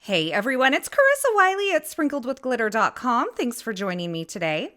Hey everyone, it's Carissa Wiley at sprinkledwithglitter.com. Thanks for joining me today.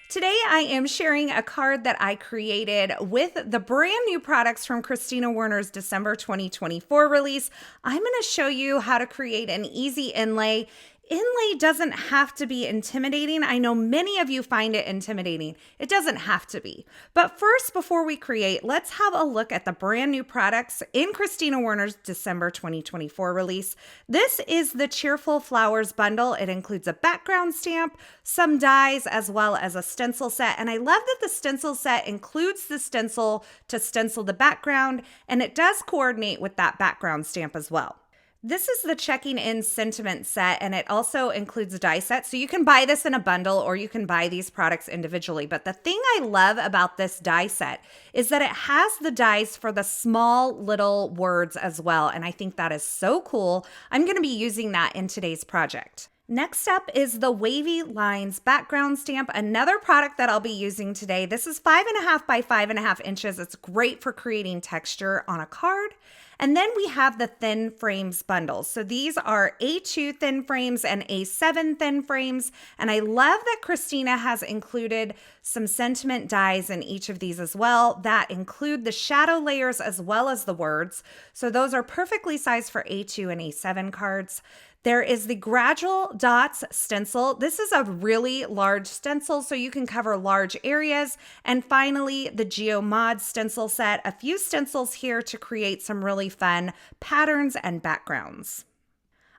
Today I am sharing a card that I created with the brand new products from Kristina Werner's December 2024 release. I'm going to show you how to create an easy inlay. Inlay doesn't have to be intimidating. I know many of you find it intimidating. It doesn't have to be. But first, before we create, let's have a look at the brand new products in Kristina Werner's December 2024 release. This is the Cheerful Flowers bundle. It includes a background stamp, some dies, as well as a stencil set. And I love that the stencil set includes the stencil to stencil the background, and it does coordinate with that background stamp as well. This is the Checking In Sentiment set, and it also includes a die set. So you can buy this in a bundle or you can buy these products individually. But the thing I love about this die set is that it has the dies for the small little words as well. And I think that is so cool. I'm going to be using that in today's project. Next up is the Wavy Lines background stamp, another product that I'll be using today. This is 5.5 by 5.5 inches. It's great for creating texture on a card. And then we have the thin frames bundles. So these are A2 thin frames and A7 thin frames. And I love that Kristina has included some sentiment dies in each of these as well that include the shadow layers as well as the words. So those are perfectly sized for A2 and A7 cards. There is the Gradual Dots stencil. This is a really large stencil, so you can cover large areas. And finally, the Geomod stencil set. A few stencils here to create some really fun patterns and backgrounds.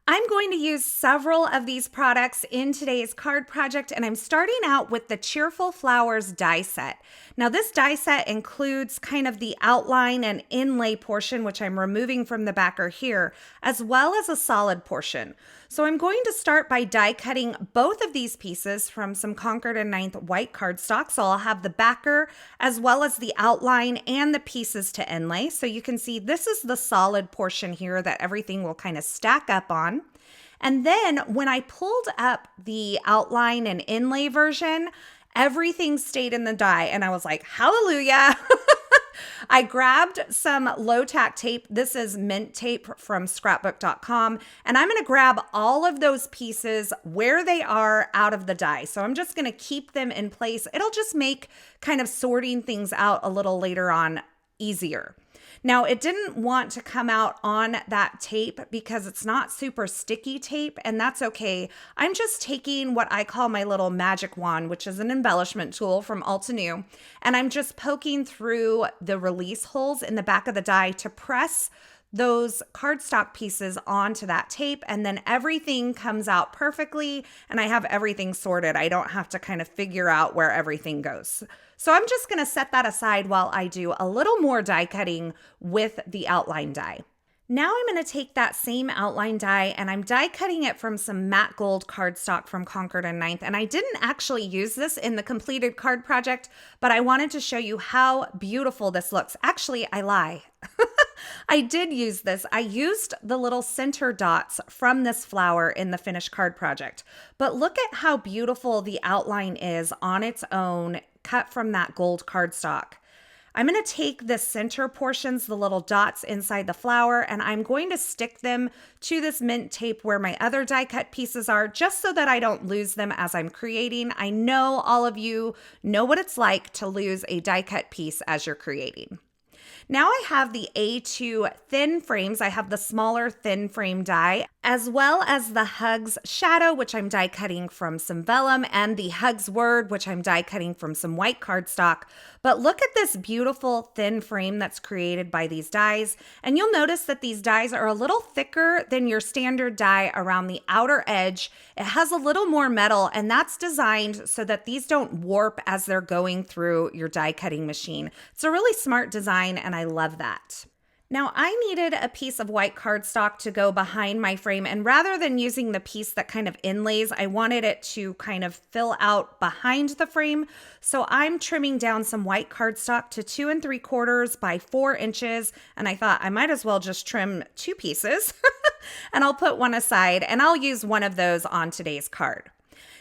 I'm going to use several of these products in today's card project, and I'm starting out with the Cheerful Flowers die set. Now, this die set includes kind of the outline and inlay portion, which I'm removing from the backer here, as well as a solid portion. So I'm going to start by die cutting both of these pieces from some Concord and 9th white cardstock. So I'll have the backer as well as the outline and the pieces to inlay. So you can see this is the solid portion here that everything will kind of stack up on. And then when I pulled up the outline and inlay version, everything stayed in the die. And I was like, hallelujah. I grabbed some low tack tape. This is mint tape from scrapbook.com. And I'm going to grab all of those pieces where they are out of the die. So I'm just going to keep them in place. It'll just make kind of sorting things out a little later on easier. Now, it didn't want to come out on that tape because it's not super sticky tape, and that's okay. I'm just taking what I call my little magic wand, which is an embellishment tool from Altenew, and I'm just poking through the release holes in the back of the die to press those cardstock pieces onto that tape, and then everything comes out perfectly, and I have everything sorted. I don't have to kind of figure out where everything goes. So I'm just going to set that aside while I do a little more die cutting with the outline die. Now I'm going to take that same outline die and I'm die cutting it from some matte gold cardstock from Concord and 9th. And I didn't actually use this in the completed card project, but I wanted to show you how beautiful this looks. Actually, I lie. I did use this. I used the little center dots from this flower in the finished card project. But look at how beautiful the outline is on its own, cut from that gold cardstock. I'm going to take the center portions, the little dots inside the flower, and I'm going to stick them to this mint tape where my other die cut pieces are, just so that I don't lose them as I'm creating. I know all of you know what it's like to lose a die cut piece as you're creating. Now I have the A2 thin frames. I have the smaller thin frame die, as well as the Hugs shadow, which I'm die cutting from some vellum, and the Hugs word, which I'm die cutting from some white cardstock. But look at this beautiful thin frame that's created by these dies. And you'll notice that these dies are a little thicker than your standard die around the outer edge. It has a little more metal, and that's designed so that these don't warp as they're going through your die cutting machine. It's a really smart design, and I love that. Now, I needed a piece of white cardstock to go behind my frame, and rather than using the piece that kind of inlays, I wanted it to kind of fill out behind the frame. So I'm trimming down some white cardstock to 2 3/4 by 4 inches, and I thought I might as well just trim 2 pieces, and I'll put one aside, and I'll use one of those on today's card.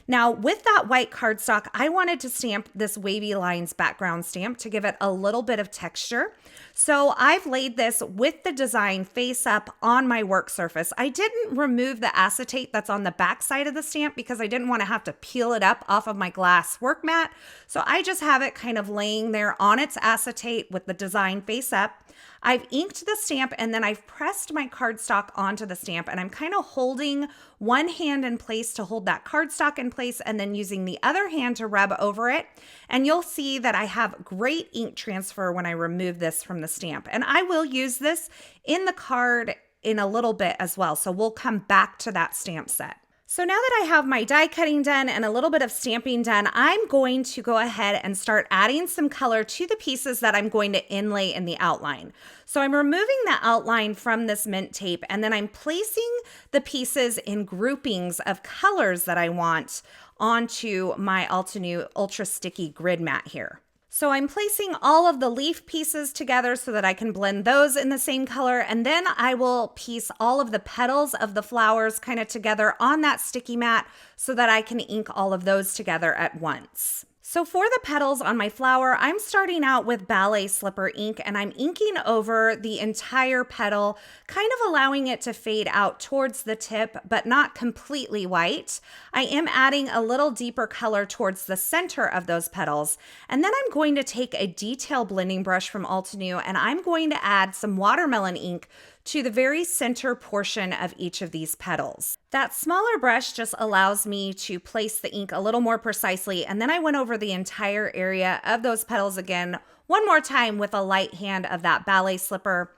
Now, with that white cardstock, I wanted to stamp this Wavy Lines background stamp to give it a little bit of texture. So I've laid this with the design face up on my work surface. I didn't remove the acetate that's on the back side of the stamp because I didn't want to have to peel it up off of my glass work mat. So I just have it kind of laying there on its acetate with the design face up. I've inked the stamp and then I've pressed my cardstock onto the stamp, and I'm kind of holding one hand in place to hold that cardstock in place and then using the other hand to rub over it. And you'll see that I have great ink transfer when I remove this from the stamp. And I will use this in the card in a little bit as well. So we'll come back to that stamp set. So now that I have my die cutting done and a little bit of stamping done, I'm going to go ahead and start adding some color to the pieces that I'm going to inlay in the outline. So I'm removing the outline from this mint tape, and then I'm placing the pieces in groupings of colors that I want onto my Altenew Ultra Sticky Grid Mat here. So I'm placing all of the leaf pieces together so that I can blend those in the same color, and then I will piece all of the petals of the flowers kind of together on that sticky mat so that I can ink all of those together at once. So for the petals on my flower, I'm starting out with Ballet Slipper ink, and I'm inking over the entire petal, kind of allowing it to fade out towards the tip, but not completely white. I am adding a little deeper color towards the center of those petals. And then I'm going to take a detail blending brush from Altenew, and I'm going to add some watermelon ink to the very center portion of each of these petals. That smaller brush just allows me to place the ink a little more precisely, and then I went over the entire area of those petals again one more time with a light hand of that Ballet Slipper.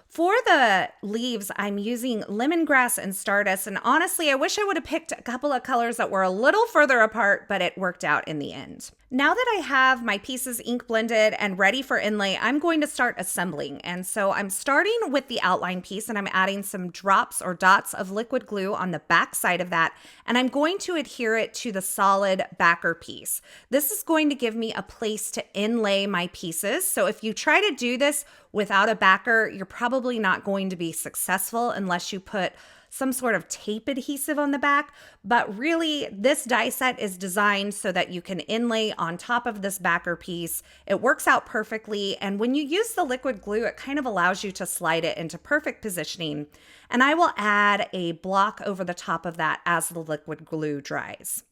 For the leaves, I'm using lemongrass and stardust, and honestly, I wish I would have picked a couple of colors that were a little further apart, but it worked out in the end. Now that I have my pieces ink blended and ready for inlay, I'm going to start assembling. And so I'm starting with the outline piece, and I'm adding some drops or dots of liquid glue on the back side of that, and I'm going to adhere it to the solid backer piece. This is going to give me a place to inlay my pieces. So if you try to do this without a backer, you're probably not going to be successful unless you put some sort of tape adhesive on the back. But really, this die set is designed so that you can inlay on top of this backer piece. It works out perfectly, and when you use the liquid glue, it kind of allows you to slide it into perfect positioning. And I will add a block over the top of that as the liquid glue dries.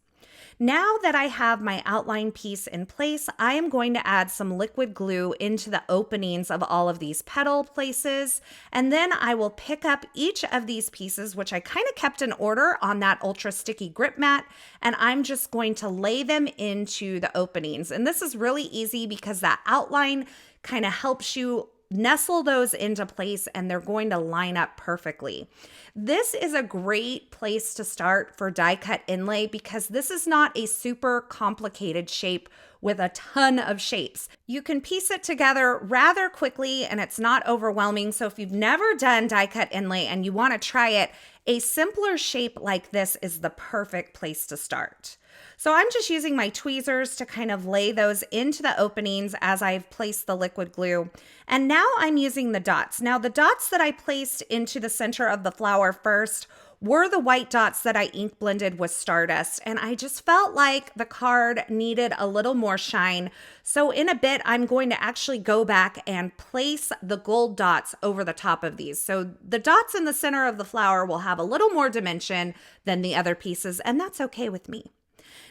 Now that I have my outline piece in place, I am going to add some liquid glue into the openings of all of these petal places, and then I will pick up each of these pieces, which I kind of kept in order on that ultra sticky grip mat, and I'm just going to lay them into the openings. And this is really easy because that outline kind of helps you nestle those into place, and they're going to line up perfectly. This is a great place to start for die cut inlay because this is not a super complicated shape with a ton of shapes. You can piece it together rather quickly and it's not overwhelming. So if you've never done die cut inlay and you want to try it, a simpler shape like this is the perfect place to start. So I'm just using my tweezers to kind of lay those into the openings as I've placed the liquid glue. And now I'm using the dots. Now the dots that I placed into the center of the flower first were the white dots that I ink blended with stardust. And I just felt like the card needed a little more shine. So in a bit, I'm going to actually go back and place the gold dots over the top of these. So the dots in the center of the flower will have a little more dimension than the other pieces, and that's okay with me.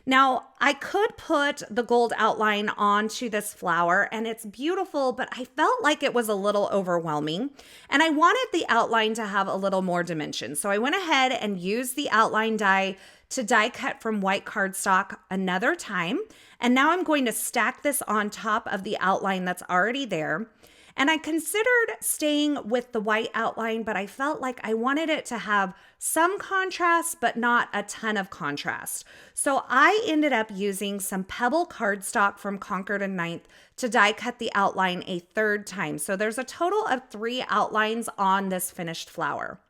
Now, I could put the gold outline onto this flower and it's beautiful, but I felt like it was a little overwhelming and I wanted the outline to have a little more dimension. So I went ahead and used the outline die to die cut from white cardstock another time. And now I'm going to stack this on top of the outline that's already there. And I considered staying with the white outline, but I felt like I wanted it to have some contrast, but not a ton of contrast. So I ended up using some pebble cardstock from Concord and Ninth to die cut the outline a third time. So there's a total of 3 outlines on this finished flower.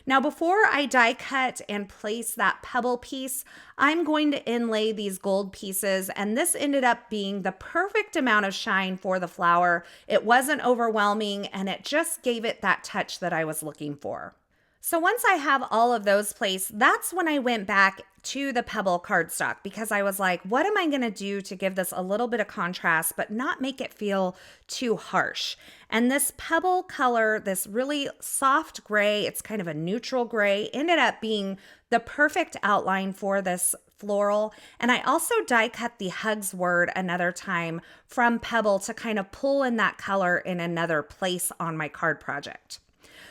Now, before I die cut and place that pebble piece, I'm going to inlay these gold pieces, and this ended up being the perfect amount of shine for the flower. It wasn't overwhelming, and it just gave it that touch that I was looking for. So once I have all of those placed, that's when I went back to the Pebble cardstock because I was like, what am I going to do to give this a little bit of contrast, but not make it feel too harsh? And this Pebble color, this really soft gray, it's kind of a neutral gray, ended up being the perfect outline for this floral. And I also die cut the Hugs word another time from Pebble to kind of pull in that color in another place on my card project.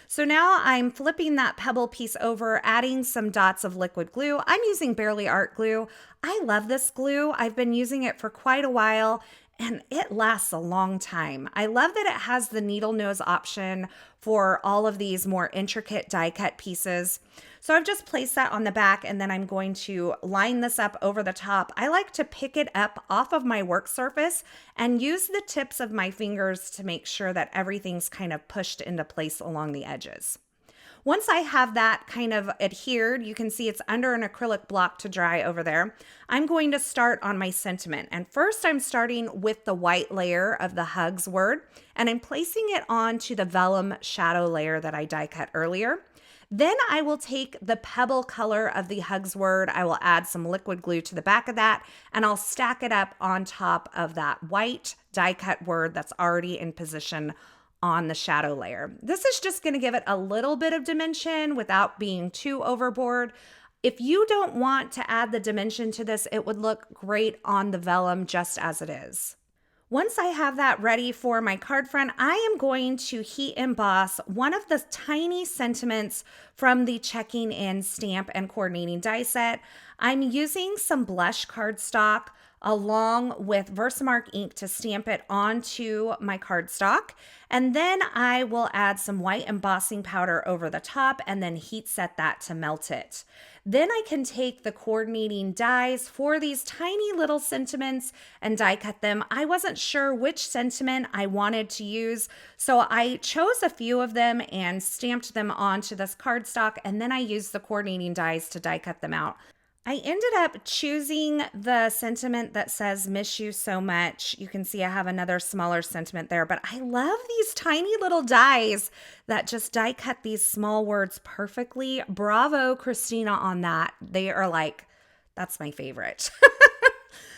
So now I'm flipping that Pebble piece over, adding some dots of liquid glue. I'm using Barely Art glue. I love this glue. I've been using it for quite a while and it lasts a long time. I love that it has the needle nose option for all of these more intricate die cut pieces. So I've just placed that on the back and then I'm going to line this up over the top. I like to pick it up off of my work surface and use the tips of my fingers to make sure that everything's kind of pushed into place along the edges. Once I have that kind of adhered, you can see it's under an acrylic block to dry over there. I'm going to start on my sentiment. And first I'm starting with the white layer of the Hugs word, and I'm placing it onto the vellum shadow layer that I die cut earlier. Then I will take the Pebble color of the Hugs word. I will add some liquid glue to the back of that, and I'll stack it up on top of that white die cut word that's already in position on the shadow layer. This is just going to give it a little bit of dimension without being too overboard. If you don't want to add the dimension to this, it would look great on the vellum just as it is. Once I have that ready for my card front, I am going to heat emboss one of the tiny sentiments from the Checking In Stamp and Coordinating die set. I'm using some blush cardstock along with Versamark ink to stamp it onto my cardstock. And then I will add some white embossing powder over the top and then heat set that to melt it. Then I can take the coordinating dies for these tiny little sentiments and die cut them. I wasn't sure which sentiment I wanted to use, so I chose a few of them and stamped them onto this cardstock, and then I used the coordinating dies to die cut them out. I ended up choosing the sentiment that says "Miss you so much." You can see I have another smaller sentiment there, but I love these tiny little dies that just die cut these small words perfectly. Bravo, Kristina, on that. They are like, that's my favorite.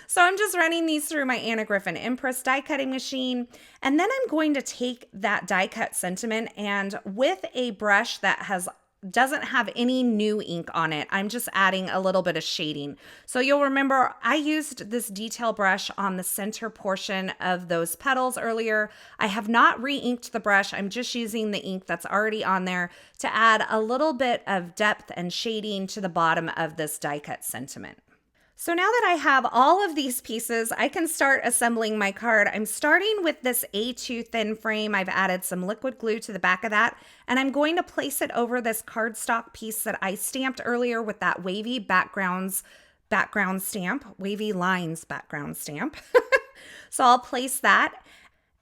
So I'm just running these through my Anna Griffin Impress die cutting machine. And then I'm going to take that die cut sentiment and with a brush that doesn't have any new ink on it, I'm just adding a little bit of shading. So you'll remember I used this detail brush on the center portion of those petals earlier. I have not re-inked the brush. I'm just using the ink that's already on there to add a little bit of depth and shading to the bottom of this die cut sentiment. So now that I have all of these pieces, I can start assembling my card. I'm starting with this A2 thin frame. I've added some liquid glue to the back of that, and I'm going to place it over this cardstock piece that I stamped earlier with that Wavy background stamp, Wavy lines background stamp. So I'll place that.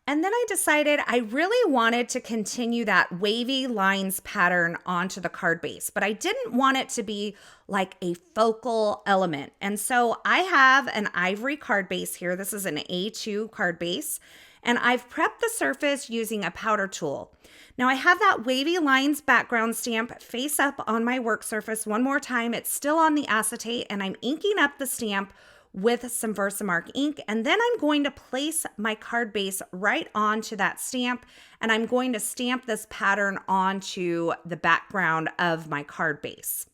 And then I decided I really wanted to continue that wavy lines pattern onto the card base, but I didn't want it to be like a focal element. And so I have an ivory card base here. This is an A2 card base, and I've prepped the surface using a powder tool. Now I have that wavy lines background stamp face up on my work surface one more time. It's still on the acetate, and I'm inking up the stamp with some Versamark ink, and then I'm going to place my card base right onto that stamp, and I'm going to stamp this pattern onto the background of my card base.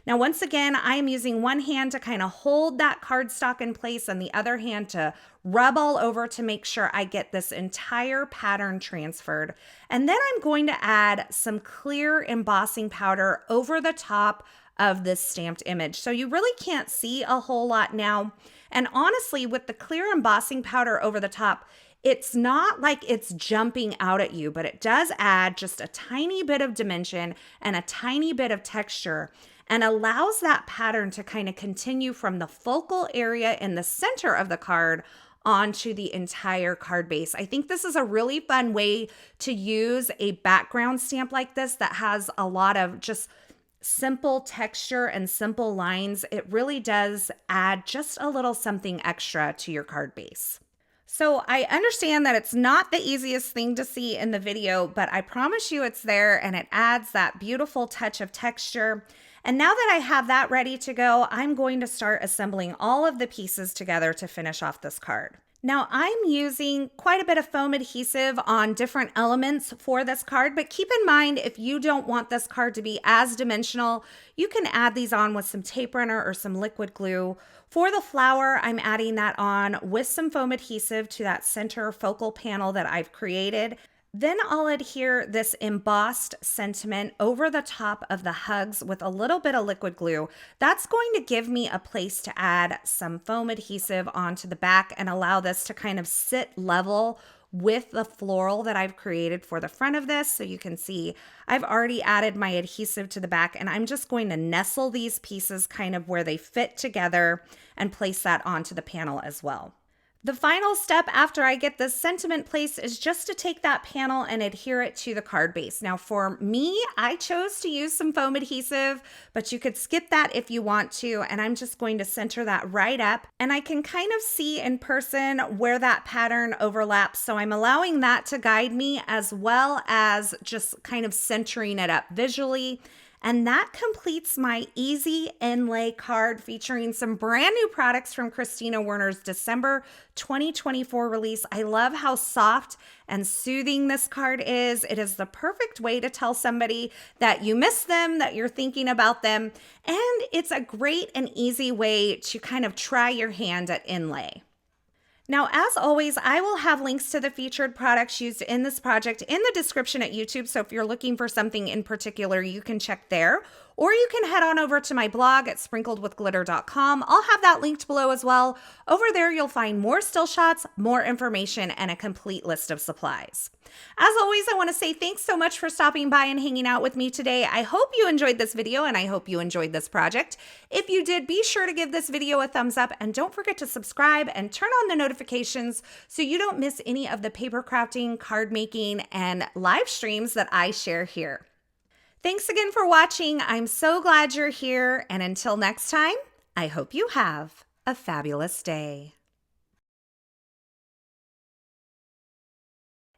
Now, once again, I am using one hand to kind of hold that cardstock in place and the other hand to rub all over to make sure I get this entire pattern transferred. And then I'm going to add some clear embossing powder over the top of this stamped image. So you really can't see a whole lot now. And honestly, with the clear embossing powder over the top, it's not like it's jumping out at you, but it does add just a tiny bit of dimension and a tiny bit of texture and allows that pattern to kind of continue from the focal area in the center of the card onto the entire card base. I think this is a really fun way to use a background stamp like this that has a lot of just simple texture and simple lines. It really does add just a little something extra to your card base. So I understand that it's not the easiest thing to see in the video, but I promise you it's there and it adds that beautiful touch of texture. And now that I have that ready to go, I'm going to start assembling all of the pieces together to finish off this card. Now I'm using quite a bit of foam adhesive on different elements for this card, but keep in mind if you don't want this card to be as dimensional, you can add these on with some tape runner or some liquid glue. For the flower, I'm adding that on with some foam adhesive to that center focal panel that I've created. Then I'll adhere this embossed sentiment over the top of the hugs with a little bit of liquid glue. That's going to give me a place to add some foam adhesive onto the back and allow this to kind of sit level with the floral that I've created for the front of this. So you can see I've already added my adhesive to the back, and I'm just going to nestle these pieces kind of where they fit together and place that onto the panel as well. The final step after I get this sentiment placed is just to take that panel and adhere it to the card base. Now for me, I chose to use some foam adhesive, but you could skip that if you want to. And I'm just going to center that right up, and I can kind of see in person where that pattern overlaps. So I'm allowing that to guide me as well as just kind of centering it up visually. And that completes my easy inlay card featuring some brand new products from Kristina Werner's December 2024 release. I love how soft and soothing this card is. It is the perfect way to tell somebody that you miss them, that you're thinking about them. And it's a great and easy way to kind of try your hand at inlay. Now, as always, I will have links to the featured products used in this project in the description at YouTube. So if you're looking for something in particular, you can check there. Or you can head on over to my blog at sprinkledwithglitter.com. I'll have that linked below as well. Over there, you'll find more still shots, more information, and a complete list of supplies. As always, I want to say thanks so much for stopping by and hanging out with me today. I hope you enjoyed this video and I hope you enjoyed this project. If you did, be sure to give this video a thumbs up and don't forget to subscribe and turn on the notifications so you don't miss any of the paper crafting, card making, and live streams that I share here. Thanks again for watching. I'm so glad you're here. And until next time, I hope you have a fabulous day.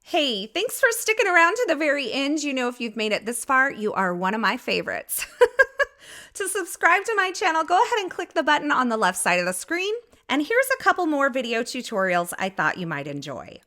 Hey, thanks for sticking around to the very end. You know, if you've made it this far, you are one of my favorites. To subscribe to my channel, go ahead and click the button on the left side of the screen. And here's a couple more video tutorials I thought you might enjoy.